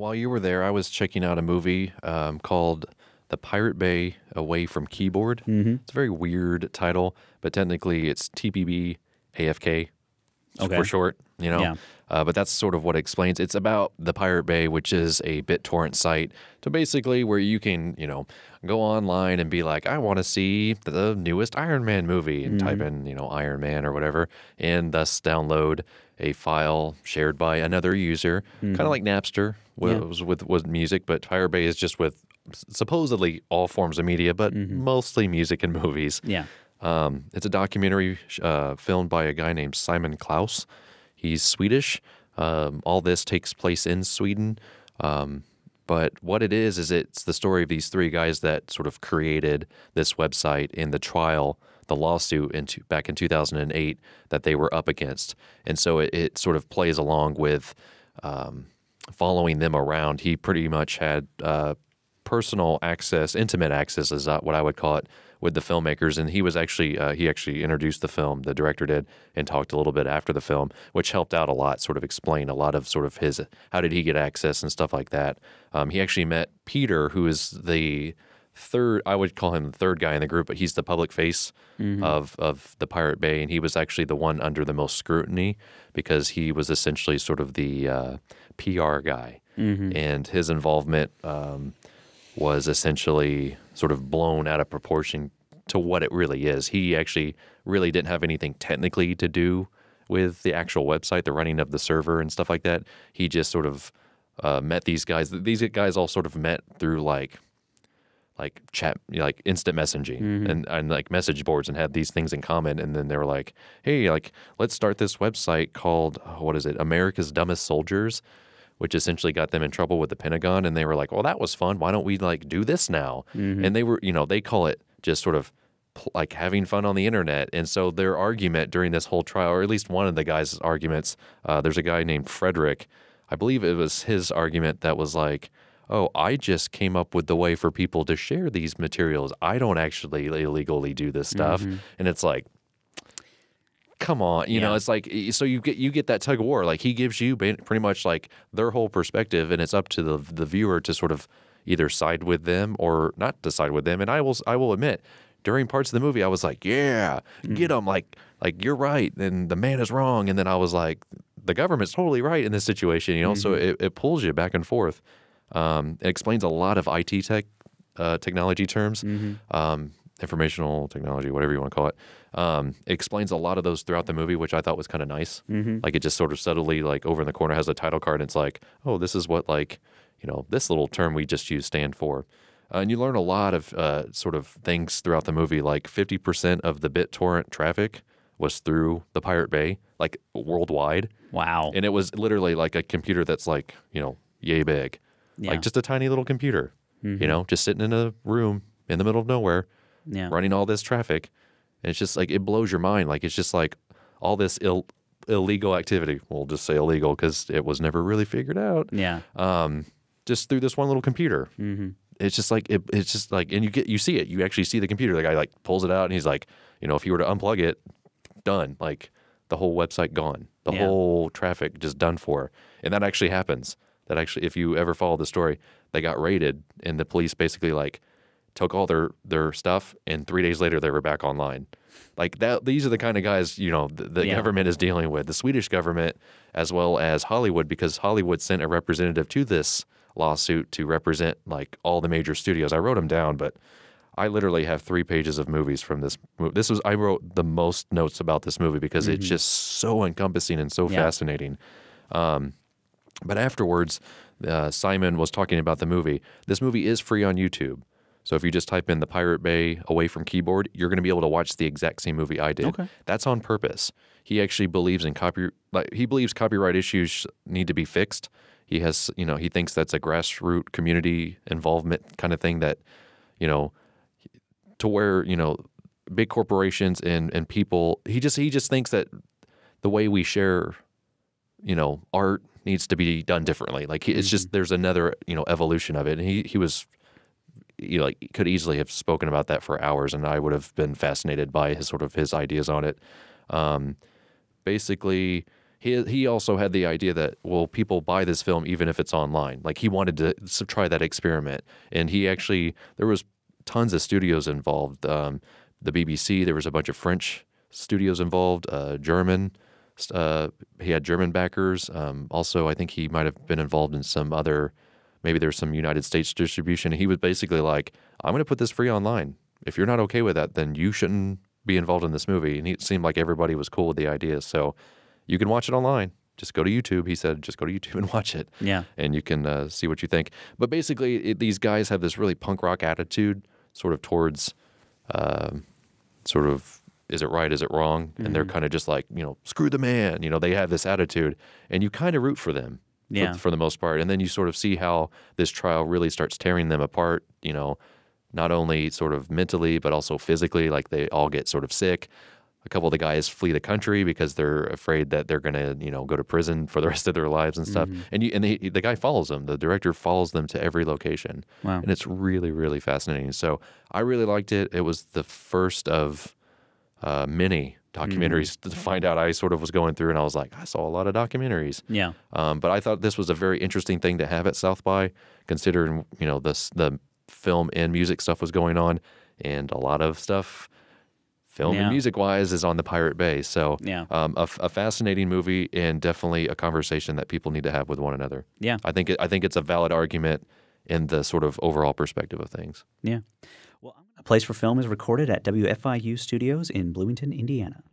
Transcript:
While you were there, I was checking out a movie called The Pirate Bay Away from Keyboard. It's a very weird title, but technically it's TPB AFK for short, you know. Yeah. But that's sort of what it explains. It's about the Pirate Bay, which is a BitTorrent site to basically where you can, you know, go online and be like, I want to see the newest Iron Man movie and type in, you know, Iron Man or whatever, and thus download a file shared by another user, kind of like Napster with music, but Pirate Bay is just with supposedly all forms of media, but mostly music and movies. Yeah. It's a documentary filmed by a guy named Simon Klaus. He's Swedish. All this takes place in Sweden. But what it is it's the story of these three guys that sort of created this website in the trial, the lawsuit back in 2008 that they were up against. And so it sort of plays along with following them around. He pretty much had personal access, intimate access is what I would call it, with the filmmakers. And he was actually, he actually introduced the film, the director did, and talked a little bit after the film, which helped out a lot, sort of explain a lot of sort of his, how did he get access and stuff like that. He actually met Peter, who is the third, I would call him the third guy in the group, but he's the public face of the Pirate Bay. And he was actually the one under the most scrutiny because he was essentially sort of the PR guy. And his involvement was essentially sort of blown out of proportion to what it really is. He actually really didn't have anything technically to do with the actual website, the running of the server and stuff like that. He just sort of met these guys. These guys all sort of met through like chat, like instant messaging and like message boards, and had these things in common. And then they were like, hey, like, let's start this website called, what is it? America's Dumbest Soldiers, which essentially got them in trouble with the Pentagon. And they were like, well, that was fun. Why don't we like do this now? And they were, you know, they call it just sort of like having fun on the internet. And so their argument during this whole trial, or at least one of the guys' arguments, there's a guy named Frederick. I believe it was his argument that was like, oh, I just came up with the way for people to share these materials. I don't actually illegally do this stuff. And it's like, come on, you know, it's like, so you get that tug of war. Like, he gives you pretty much like their whole perspective, and it's up to the viewer to sort of either side with them or not to side with them. And I will admit, during parts of the movie, I was like, yeah, get him, like you're right, and the man is wrong. And then I was like, the government's totally right in this situation, you know. So it pulls you back and forth. It explains a lot of IT technology terms, informational technology, whatever you want to call it. It explains a lot of those throughout the movie, which I thought was kind of nice. Like, it just sort of subtly, like, over in the corner has a title card, and it's like, oh, this is what, like, you know, this little term we just use stand for. And you learn a lot of sort of things throughout the movie. Like, 50% of the BitTorrent traffic was through the Pirate Bay, like, worldwide. Wow. And it was literally like a computer that's like, you know, yay big. Like, just a tiny little computer, you know, just sitting in a room in the middle of nowhere, running all this traffic. And it's just like, it blows your mind. Like, it's just like all this illegal activity. We'll just say illegal because it was never really figured out. Yeah. Just through this one little computer. It's just like, it's just like, and you see it. You actually see the computer. The guy like pulls it out, and he's like, you know, if you were to unplug it, done. Like, the whole website gone. The whole traffic just done for. And that actually happens. That actually, if you ever follow the story, they got raided, and the police basically like took all their stuff, and 3 days later they were back online. Like that. These are the kind of guys, you know, the government is dealing with, the Swedish government as well as Hollywood, because Hollywood sent a representative to this lawsuit to represent like all the major studios. I wrote them down, but I literally have 3 pages of movies from this movie. I wrote the most notes about this movie because it's just so encompassing and so fascinating. But afterwards, Simon was talking about the movie. This movie is free on YouTube. So if you just type in The Pirate Bay Away from Keyboard, you're going to be able to watch the exact same movie I did. Okay. That's on purpose. He actually believes in he believes copyright issues need to be fixed. He has, you know, he thinks that's a grassroots community involvement kind of thing that, you know, to where, you know, big corporations and people, he just thinks that the way we share, you know, art needs to be done differently. Like, it's just, there's another, you know, evolution of it. And he was, you know, like, could easily have spoken about that for hours, and I would have been fascinated by his ideas on it. Basically, he also had the idea that, well, people buy this film even if it's online. Like, he wanted to try that experiment, and there was tons of studios involved. The BBC, there was a bunch of French studios involved, German. He had German backers. Also, I think he might have been involved in some other, maybe there's some United States distribution. He was basically like, I'm going to put this free online. If you're not okay with that, then you shouldn't be involved in this movie. And it seemed like everybody was cool with the idea. So you can watch it online. Just go to YouTube. He said, just go to YouTube and watch it. Yeah. And you can see what you think. But basically, these guys have this really punk rock attitude sort of towards sort of, is it right, is it wrong? And they're kind of just like, screw the man. They have this attitude. And you kind of root for them for the most part. And then you sort of see how this trial really starts tearing them apart, not only sort of mentally, but also physically. Like, they all get sort of sick. A couple of the guys flee the country because they're afraid that they're going to, go to prison for the rest of their lives and stuff. And the guy follows them. The director follows them to every location. Wow. And it's really, really fascinating. So I really liked it. It was the first of many documentaries to find out. I sort of was going through and I was like, I saw a lot of documentaries. Yeah. But I thought this was a very interesting thing to have at South by, considering, the film and music stuff was going on, and a lot of stuff film and music-wise is on the Pirate Bay. So a fascinating movie, and definitely a conversation that people need to have with one another. Yeah. I think it's a valid argument in the sort of overall perspective of things. Yeah. Well, A Place for Film is recorded at WFIU Studios in Bloomington, Indiana.